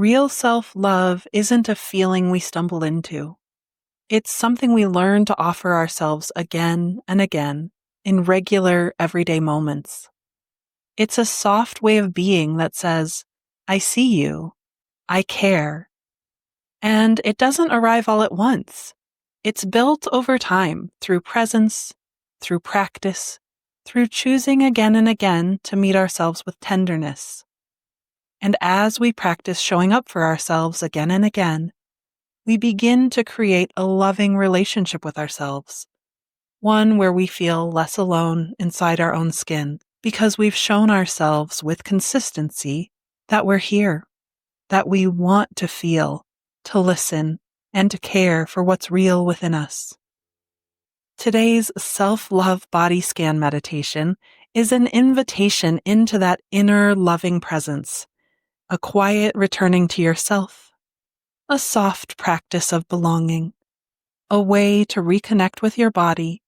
Real self-love isn't a feeling we stumble into. It's something we learn to offer ourselves again and again in regular, everyday moments. It's a soft way of being that says, I see you, I care. And it doesn't arrive all at once. It's built over time through presence, through practice, through choosing again and again to meet ourselves with tenderness. And as we practice showing up for ourselves again and again, we begin to create a loving relationship with ourselves, one where we feel less alone inside our own skin because we've shown ourselves with consistency that we're here, that we want to feel, to listen, and to care for what's real within us. Today's self-love body scan meditation is an invitation into that inner loving presence, a quiet returning to yourself, a soft practice of belonging, a way to reconnect with your body,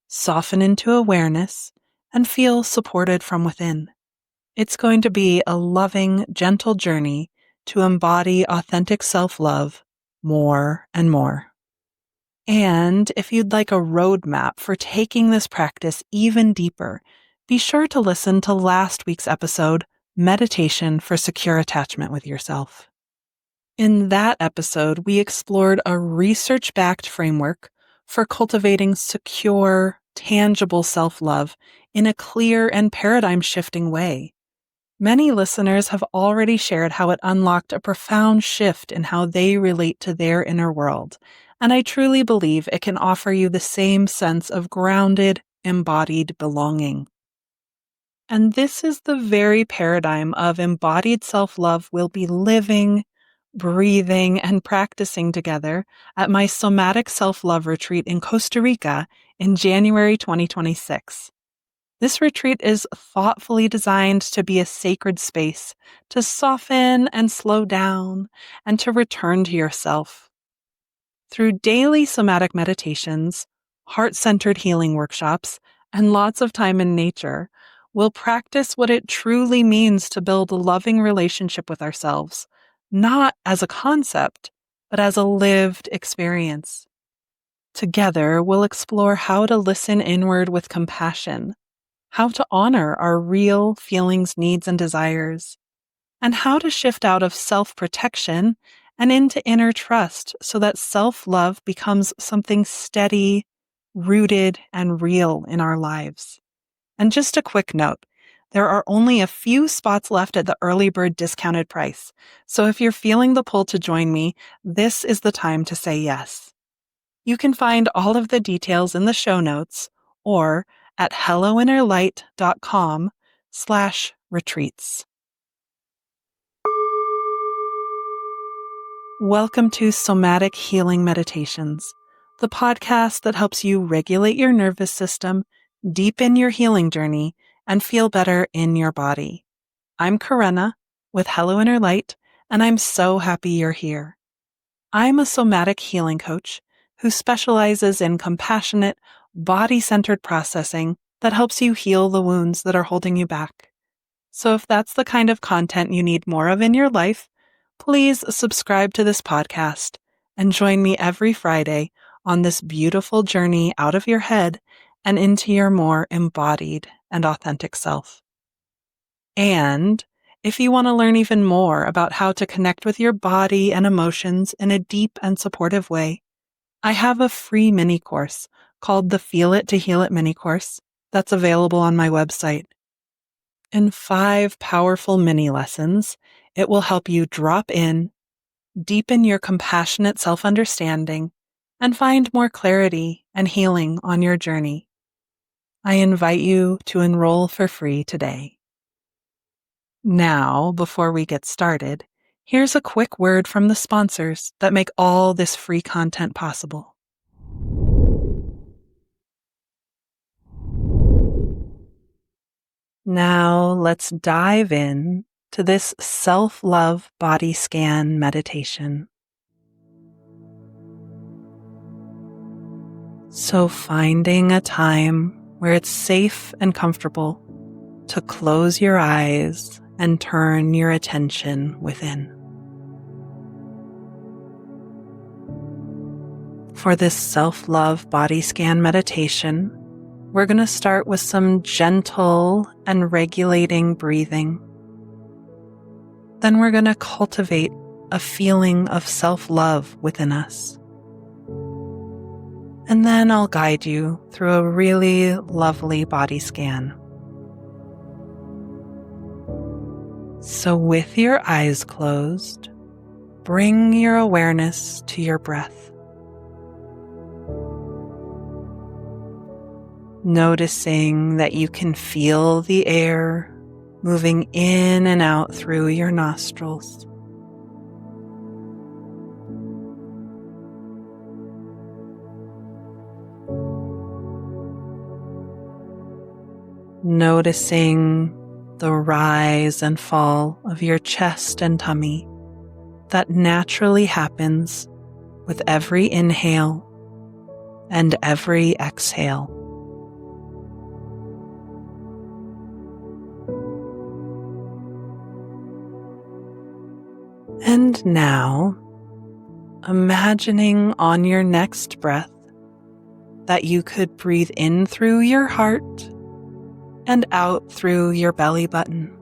soften into awareness, and feel supported from within. It's going to be a loving, gentle journey to embody authentic self-love more and more. And if you'd like a roadmap for taking this practice even deeper, be sure to listen to last week's episode, Meditation for Secure Attachment with Yourself. In that episode, we explored a research-backed framework for cultivating secure, tangible self-love in a clear and paradigm-shifting way. Many listeners have already shared how it unlocked a profound shift in how they relate to their inner world, and I truly believe it can offer you the same sense of grounded, embodied belonging. And this is the very paradigm of embodied self-love we'll be living, breathing, and practicing together at my somatic self-love retreat in Costa Rica in January 2026. This retreat is thoughtfully designed to be a sacred space to soften and slow down and to return to yourself. Through daily somatic meditations, heart-centered healing workshops, and lots of time in nature, we'll practice what it truly means to build a loving relationship with ourselves, not as a concept, but as a lived experience. Together, we'll explore how to listen inward with compassion, how to honor our real feelings, needs, and desires, and how to shift out of self-protection and into inner trust so that self-love becomes something steady, rooted, and real in our lives. And just a quick note, there are only a few spots left at the early bird discounted price, so if you're feeling the pull to join me, this is the time to say yes. You can find all of the details in the show notes or at helloinnerlight.com/retreats. Welcome to Somatic Healing Meditations, the podcast that helps you regulate your nervous system, deepen your healing journey, and feel better in your body. I'm Karenna with Hello Inner Light, and I'm so happy you're here. I'm a somatic healing coach who specializes in compassionate, body-centered processing that helps you heal the wounds that are holding you back. So if that's the kind of content you need more of in your life, please subscribe to this podcast and join me every Friday on this beautiful journey out of your head and into your more embodied and authentic self. And if you want to learn even more about how to connect with your body and emotions in a deep and supportive way, I have a free mini course called the Feel It to Heal It mini course that's available on my website. In 5 powerful mini lessons, it will help you drop in, deepen your compassionate self-understanding, and find more clarity and healing on your journey. I invite you to enroll for free today. Now, before we get started, here's a quick word from the sponsors that make all this free content possible. Now, let's dive in to this self-love body scan meditation. So finding a time where it's safe and comfortable to close your eyes and turn your attention within. For this self-love body scan meditation, we're going to start with some gentle and regulating breathing. Then we're going to cultivate a feeling of self-love within us. And then I'll guide you through a really lovely body scan. So with your eyes closed, bring your awareness to your breath. Noticing that you can feel the air moving in and out through your nostrils. Noticing the rise and fall of your chest and tummy that naturally happens with every inhale and every exhale. And now, imagining on your next breath that you could breathe in through your heart and out through your belly button.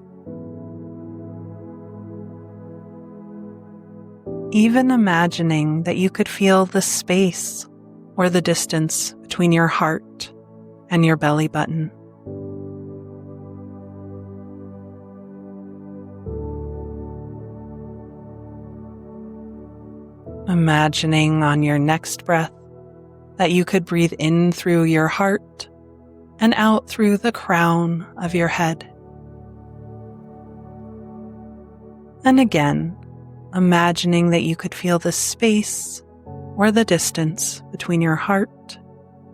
Even imagining that you could feel the space or the distance between your heart and your belly button. Imagining on your next breath that you could breathe in through your heart and out through the crown of your head. And again, imagining that you could feel the space or the distance between your heart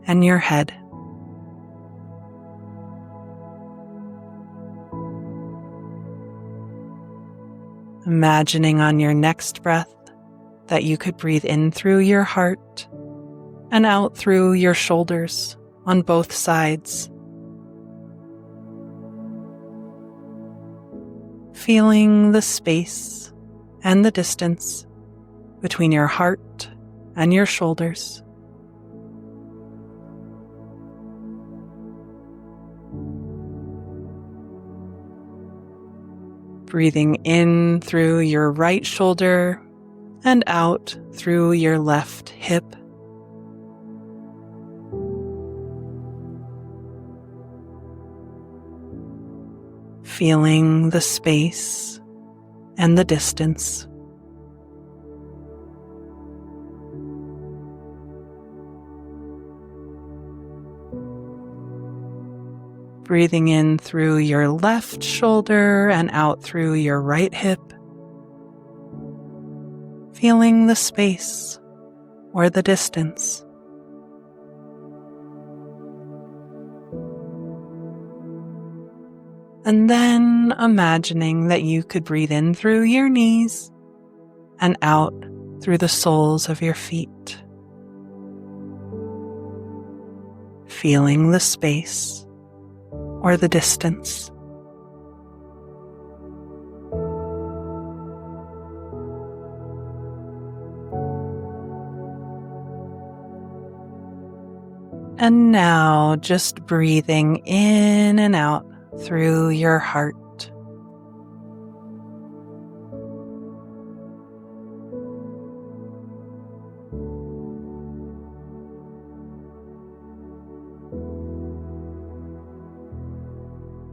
and your head. Imagining on your next breath that you could breathe in through your heart and out through your shoulders on both sides. Feeling the space and the distance between your heart and your shoulders. Breathing in through your right shoulder and out through your left hip. Feeling the space and the distance. Breathing in through your left shoulder and out through your right hip. Feeling the space or the distance. And then imagining that you could breathe in through your knees and out through the soles of your feet. Feeling the space or the distance. And now just breathing in and out through your heart.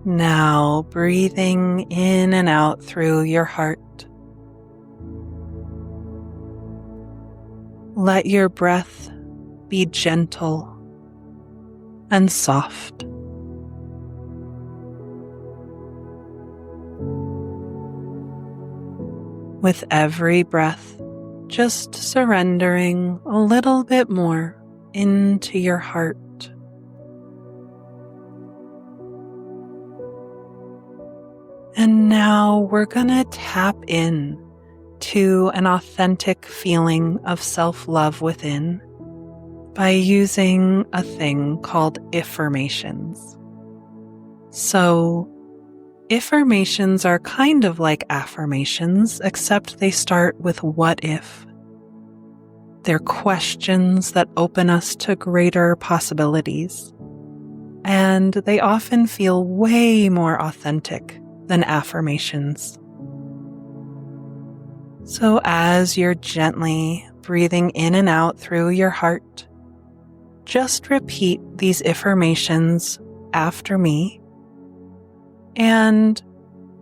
Now breathing in and out through your heart. Let your breath be gentle and soft. With every breath, just surrendering a little bit more into your heart. And now we're gonna tap in to an authentic feeling of self-love within by using a thing called Iffirmations. So, Iffirmations are kind of like affirmations, except they start with what if. They're questions that open us to greater possibilities, and they often feel way more authentic than affirmations. So as you're gently breathing in and out through your heart, just repeat these affirmations after me. And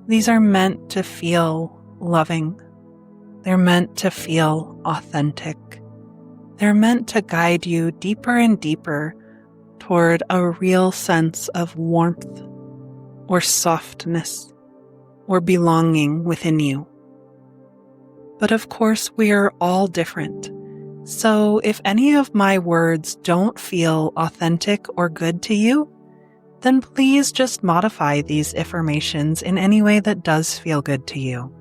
these are meant to feel loving. They're meant to feel authentic. They're meant to guide you deeper and deeper toward a real sense of warmth or softness or belonging within you. But of course, we are all different. So if any of my words don't feel authentic or good to you, then please just modify these affirmations in any way that does feel good to you.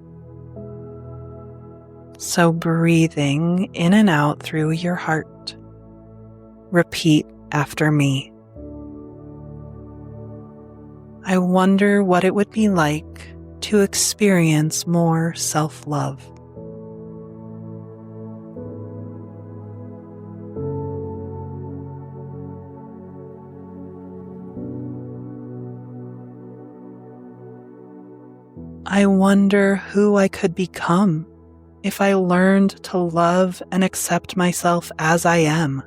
So breathing in and out through your heart, repeat after me. I wonder what it would be like to experience more self-love. I wonder who I could become if I learned to love and accept myself as I am.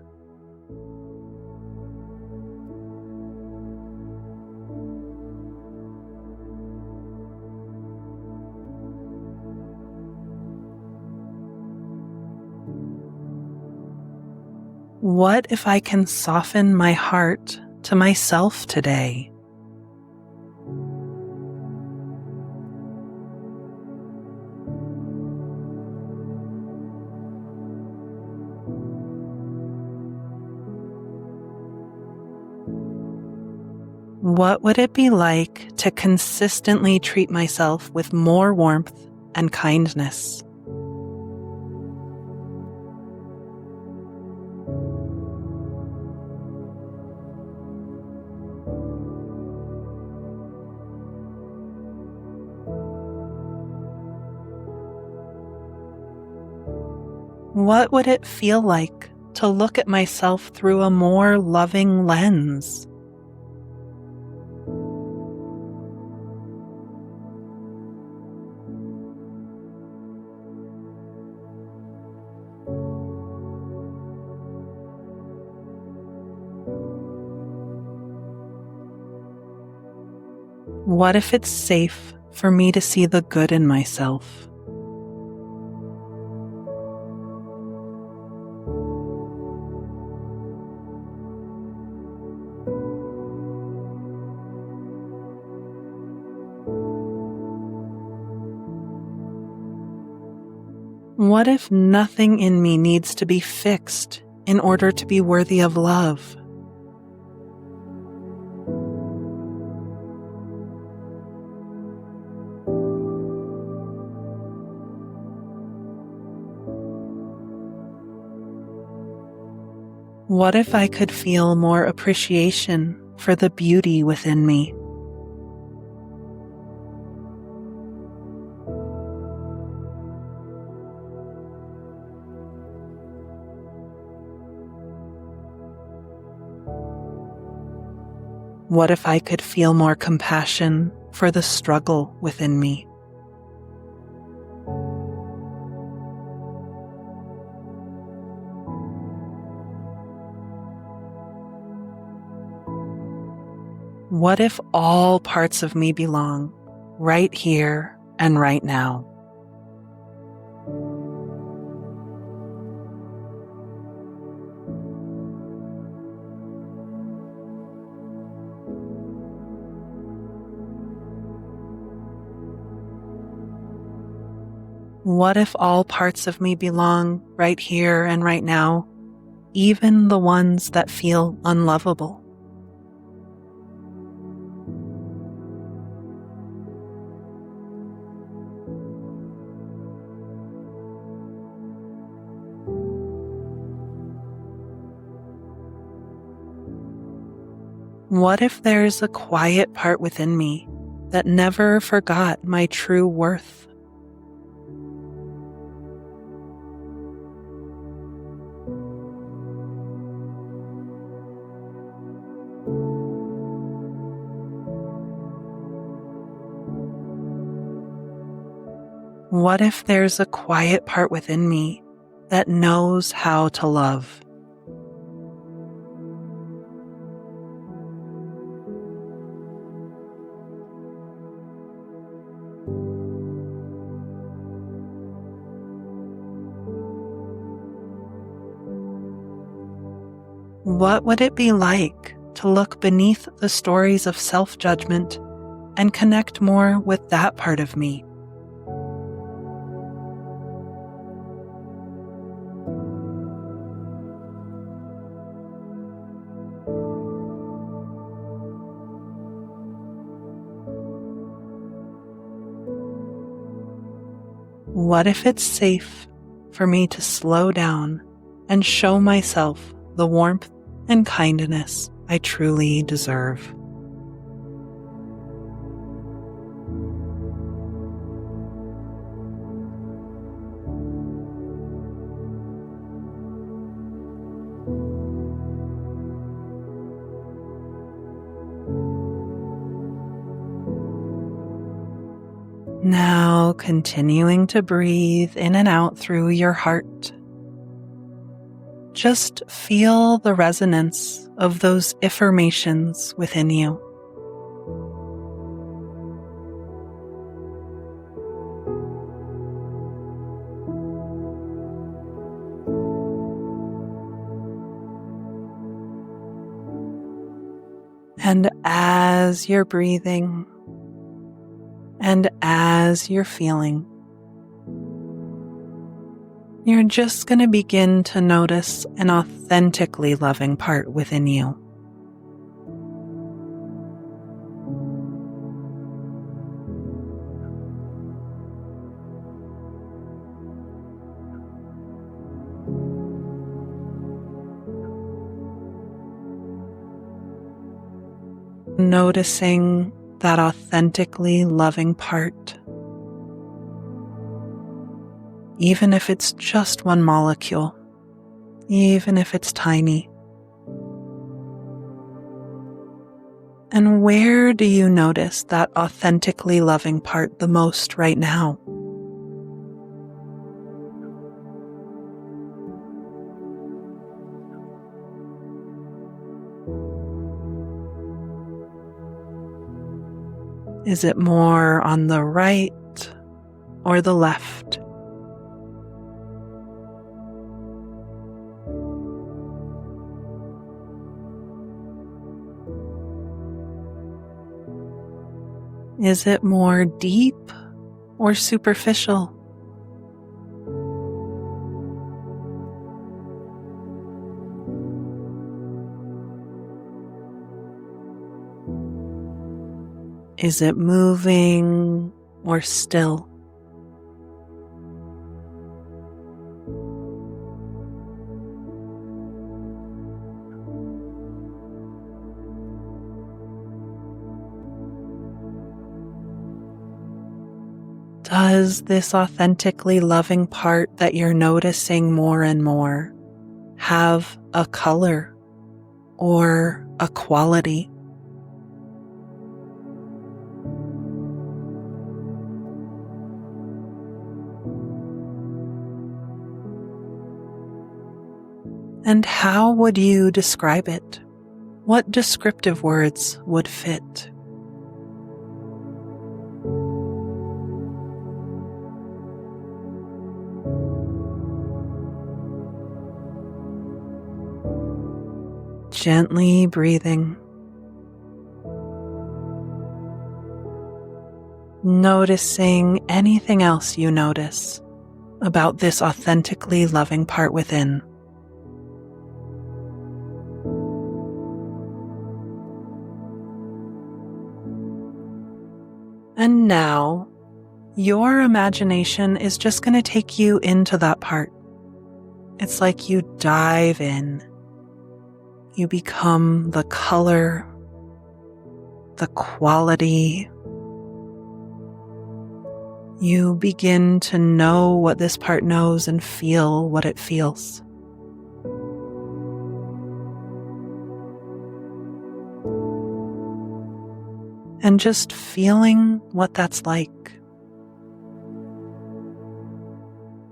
What if I can soften my heart to myself today? What would it be like to consistently treat myself with more warmth and kindness? What would it feel like to look at myself through a more loving lens? What if it's safe for me to see the good in myself? What if nothing in me needs to be fixed in order to be worthy of love? What if I could feel more appreciation for the beauty within me? What if I could feel more compassion for the struggle within me? What if all parts of me belong right here and right now? What if all parts of me belong right here and right now, even the ones that feel unlovable? What if there's a quiet part within me that never forgot my true worth? What if there's a quiet part within me that knows how to love? What would it be like to look beneath the stories of self-judgment and connect more with that part of me? What if it's safe for me to slow down and show myself the warmth and kindness I truly deserve? Now, continuing to breathe in and out through your heart. Just feel the resonance of those affirmations within you. And as you're breathing and as you're feeling, you're just going to begin to notice an authentically loving part within you. Noticing that authentically loving part, even if it's just one molecule, even if it's tiny. And where do you notice that authentically loving part the most right now? Is it more on the right or the left? Is it more deep or superficial? Is it moving or still? Does this authentically loving part that you're noticing more and more have a color or a quality? And how would you describe it? What descriptive words would fit? Gently breathing, noticing anything else you notice about this authentically loving part within. And now, your imagination is just going to take you into that part. It's like you dive in. You become the color, the quality. You begin to know what this part knows and feel what it feels. And just feeling what that's like.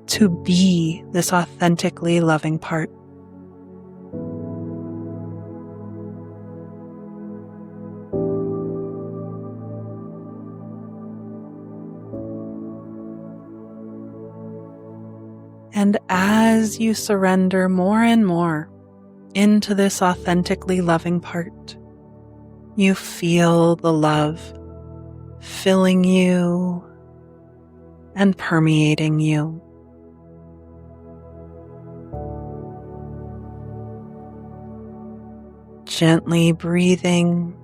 to be this authentically loving part. And as you surrender more and more into this authentically loving part, you feel the love filling you and permeating you. Gently breathing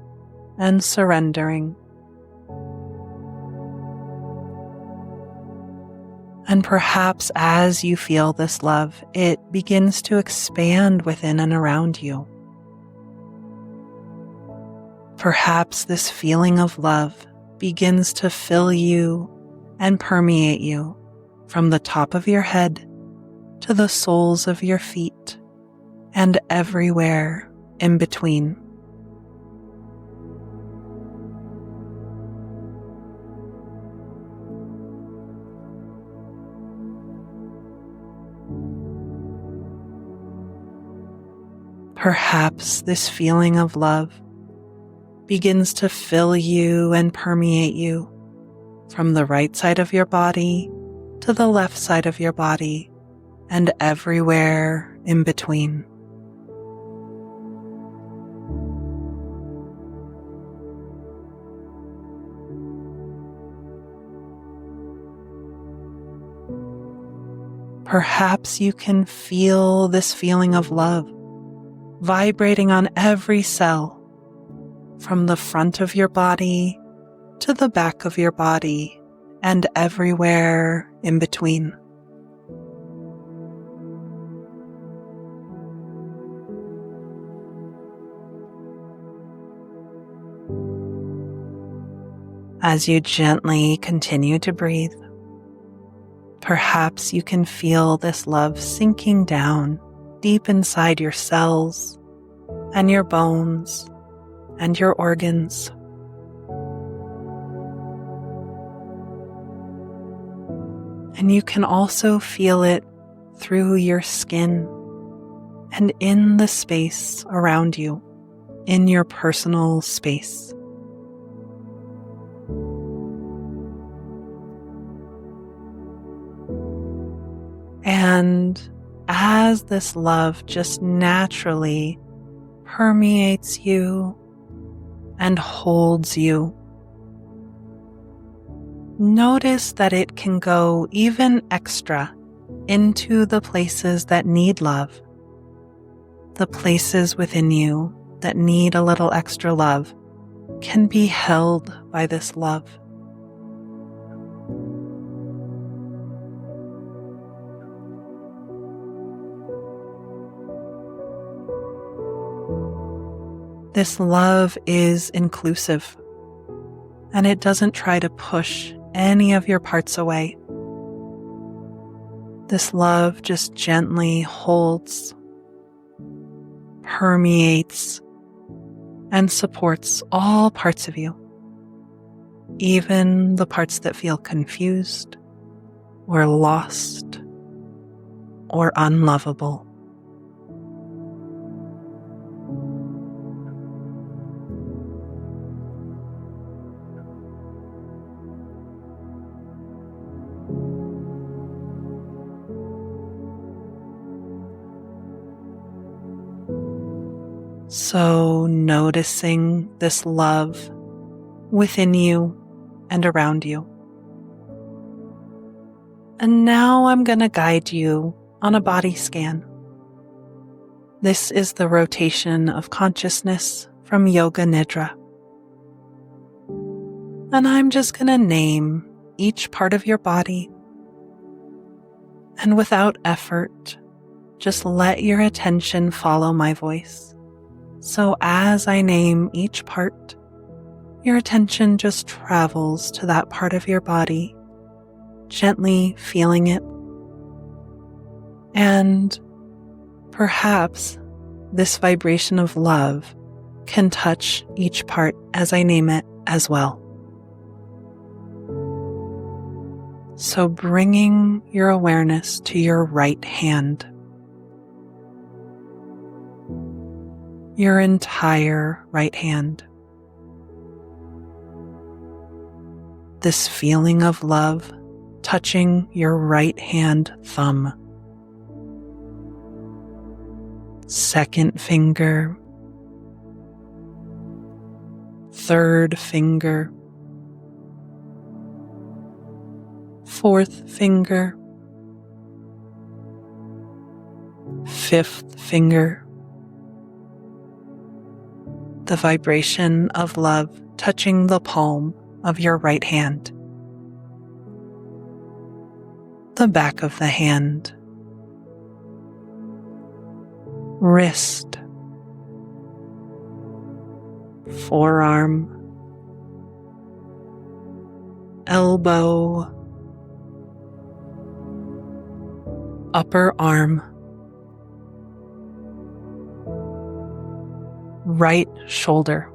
and surrendering. And perhaps as you feel this love, it begins to expand within and around you. Perhaps this feeling of love begins to fill you and permeate you from the top of your head to the soles of your feet and everywhere in between. Perhaps this feeling of love begins to fill you and permeate you from the right side of your body to the left side of your body and everywhere in between. Perhaps you can feel this feeling of love vibrating on every cell, from the front of your body to the back of your body and everywhere in between. As you gently continue to breathe, perhaps you can feel this love sinking down deep inside your cells and your bones and your organs. And you can also feel it through your skin and in the space around you, in your personal space. And as this love just naturally permeates you and holds you, notice that it can go even extra into the places that need love, the places within you that need a little extra love can be held by this love. This love is inclusive, and it doesn't try to push any of your parts away. This love just gently holds, permeates, and supports all parts of you, even the parts that feel confused or lost or unlovable. So noticing this love within you and around you. And now I'm going to guide you on a body scan. This is the rotation of consciousness from Yoga Nidra. And I'm just going to name each part of your body. And without effort, just let your attention follow my voice. So as I name each part, your attention just travels to that part of your body, gently feeling it. And perhaps this vibration of love can touch each part as I name it as well. So bringing your awareness to your right hand, your entire right hand. This feeling of love touching your right hand thumb, second finger, third finger, fourth finger, fifth finger. The vibration of love touching the palm of your right hand, the back of the hand, wrist, forearm, elbow, upper arm, right shoulder,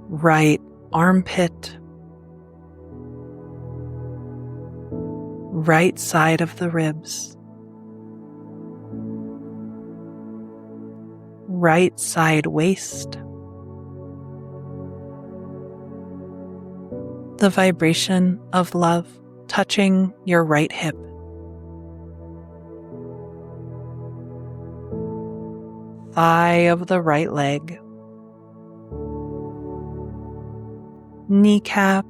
right armpit, right side of the ribs, right side waist. The vibration of love touching your right hip, thigh of the right leg, kneecap,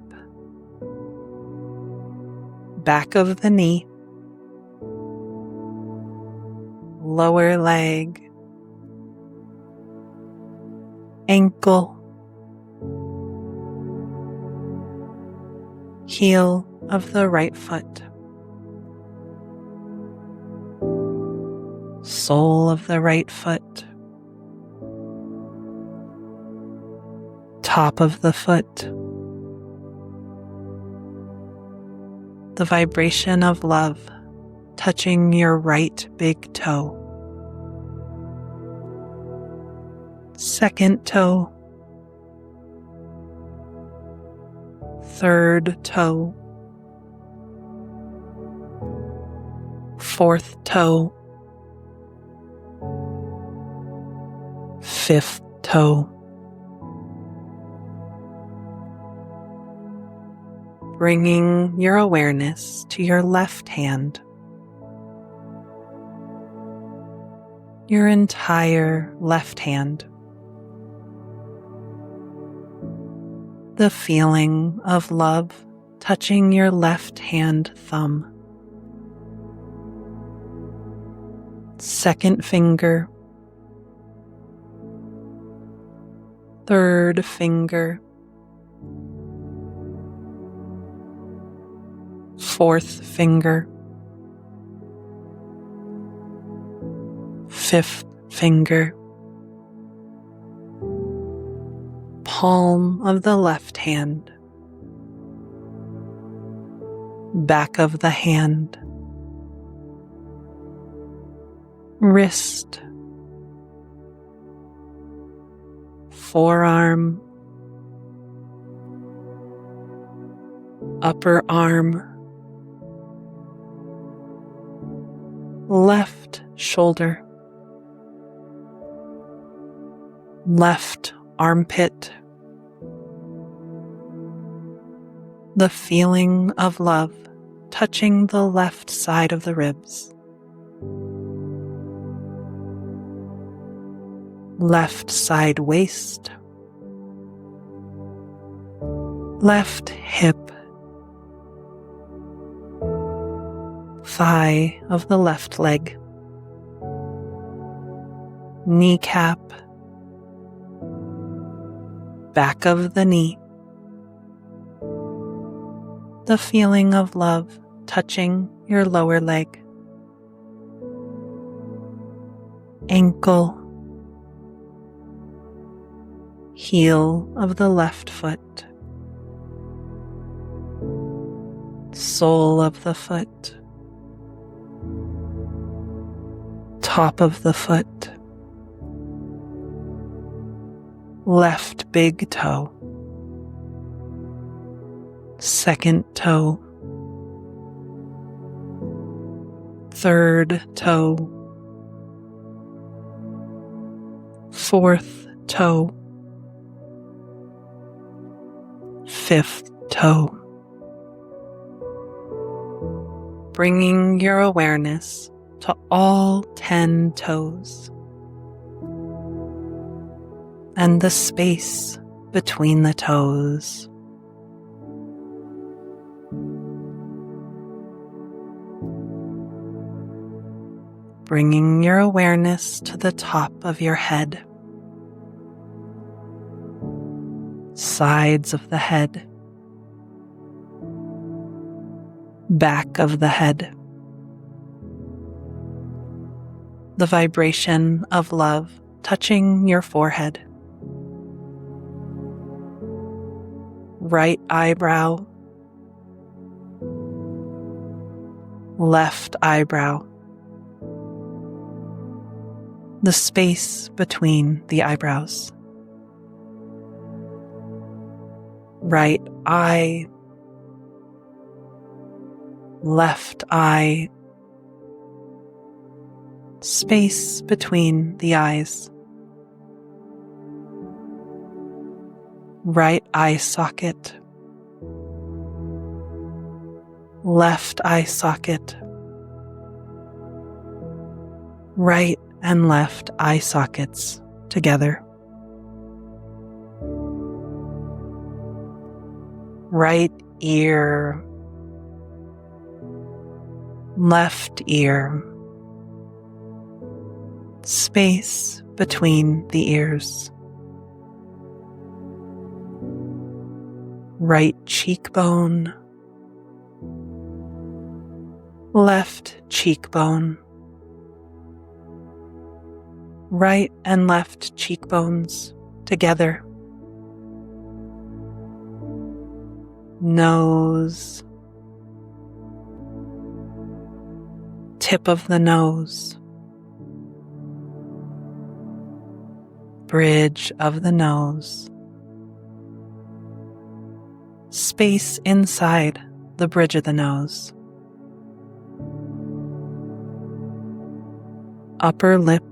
back of the knee, lower leg, ankle, heel of the right foot, sole of the right foot, top of the foot. The vibration of love touching your right big toe, second toe, third toe, fourth toe, fifth toe. Bringing your awareness to your left hand, your entire left hand. The feeling of love touching your left hand thumb, second finger, third finger, fourth finger, fifth finger, palm of the left hand, back of the hand, wrist, forearm, upper arm, left shoulder, left armpit. The feeling of love touching the left side of the ribs, left side waist, left hip, thigh of the left leg, kneecap, back of the knee. The feeling of love touching your lower leg, ankle, heel of the left foot, sole of the foot, top of the foot, left big toe. second toe, third toe, fourth toe, fifth toe. Bringing your awareness to all 10 toes and the space between the toes. Bringing your awareness to the top of your head, sides of the head, back of the head. The vibration of love touching your forehead. Right eyebrow, left eyebrow. The space between the eyebrows. Right eye, left eye, space between the eyes. Right eye socket, left eye socket, right and left eye sockets together. Right ear, left ear, space between the ears. Right cheekbone, left cheekbone, right and left cheekbones together. Nose, tip of the nose, bridge of the nose, space inside the bridge of the nose, upper lip,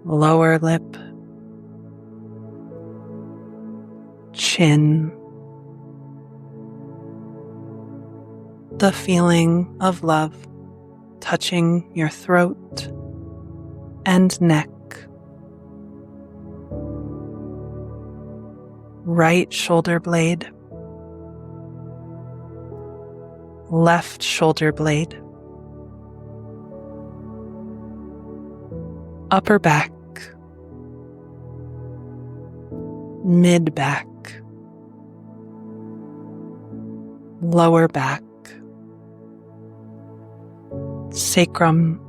lower lip, chin. The feeling of love touching your throat and neck. Right shoulder blade, left shoulder blade, upper back, mid back, lower back, sacrum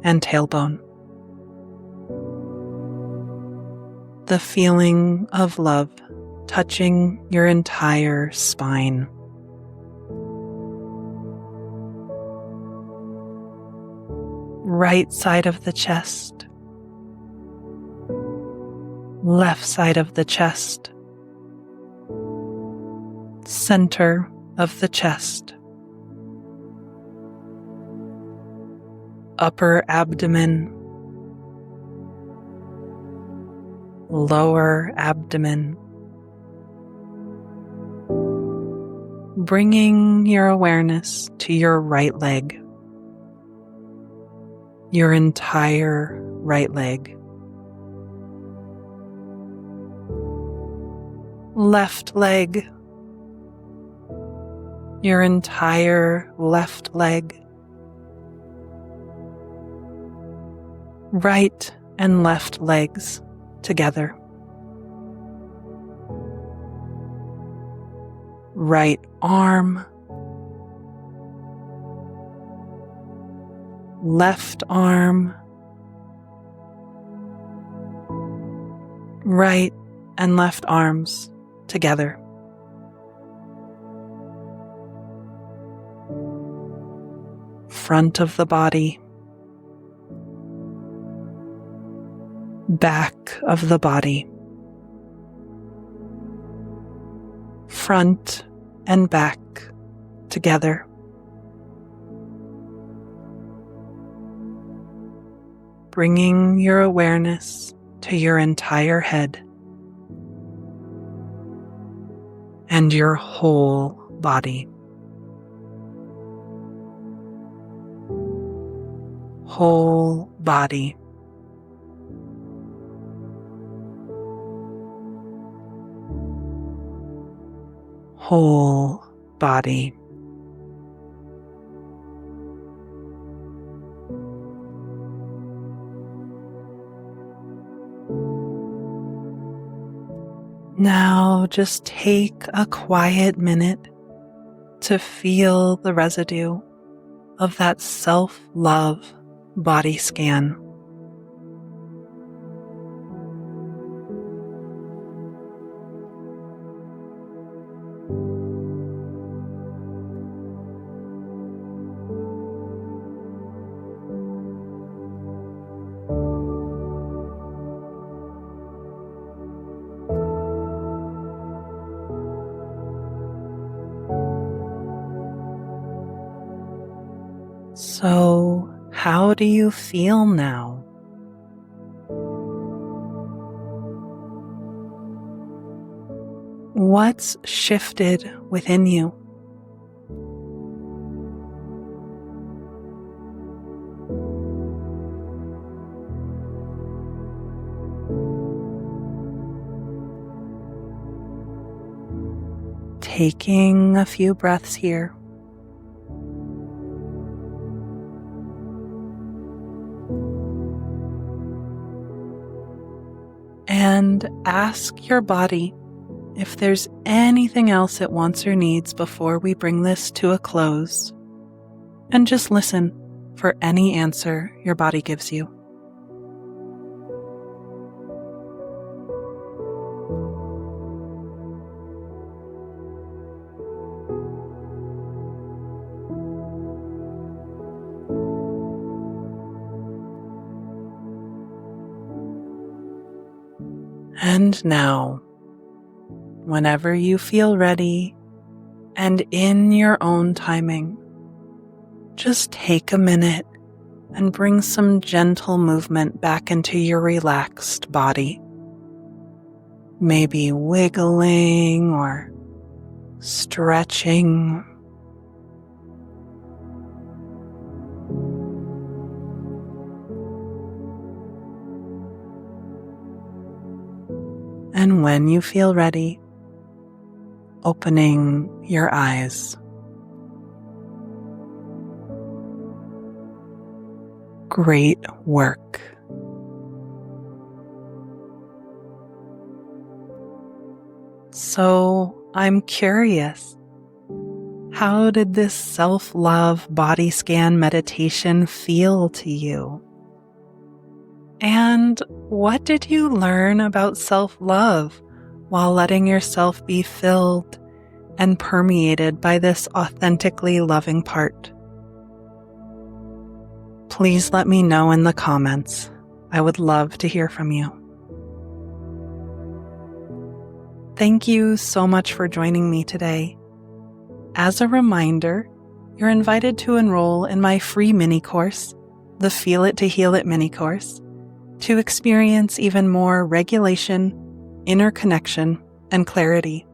and tailbone. The feeling of love touching your entire spine. Right side of the chest, left side of the chest, center of the chest, upper abdomen, lower abdomen. Bringing your awareness to your right leg, your entire right leg. Left leg, your entire left leg. Right and left legs together. Right arm, left arm, right and left arms together. Front of the body, back of the body, front and back together. Bringing your awareness to your entire head and your whole body. Whole body. Whole body. Now just take a quiet minute to feel the residue of that self-love body scan. So, how do you feel now? What's shifted within you? Taking a few breaths here. And ask your body if there's anything else it wants or needs before we bring this to a close. And just listen for any answer your body gives you. And now, whenever you feel ready and in your own timing, just take a minute and bring some gentle movement back into your relaxed body. Maybe wiggling or stretching. And when you feel ready, opening your eyes. Great work. So, I'm curious, how did this self-love body scan meditation feel to you? And what did you learn about self-love while letting yourself be filled and permeated by this authentically loving part? Please let me know in the comments. I would love to hear from you. Thank you so much for joining me today. As a reminder, you're invited to enroll in my free mini course, the Feel It to Heal It mini course, to experience even more regulation, inner connection, and clarity.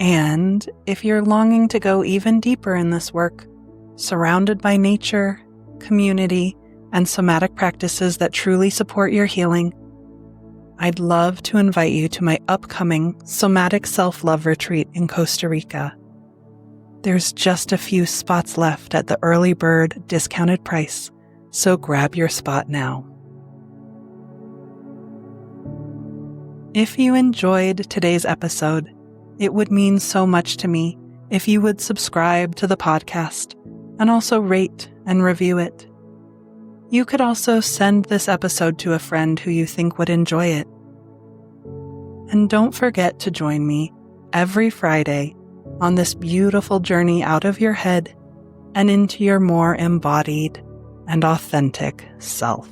And if you're longing to go even deeper in this work, surrounded by nature, community, and somatic practices that truly support your healing, I'd love to invite you to my upcoming Somatic Self-Love Retreat in Costa Rica. There's just a few spots left at the early bird discounted price, so grab your spot now. If you enjoyed today's episode, it would mean so much to me if you would subscribe to the podcast and also rate and review it. You could also send this episode to a friend who you think would enjoy it. And don't forget to join me every Friday on this beautiful journey out of your head and into your more embodied and authentic self.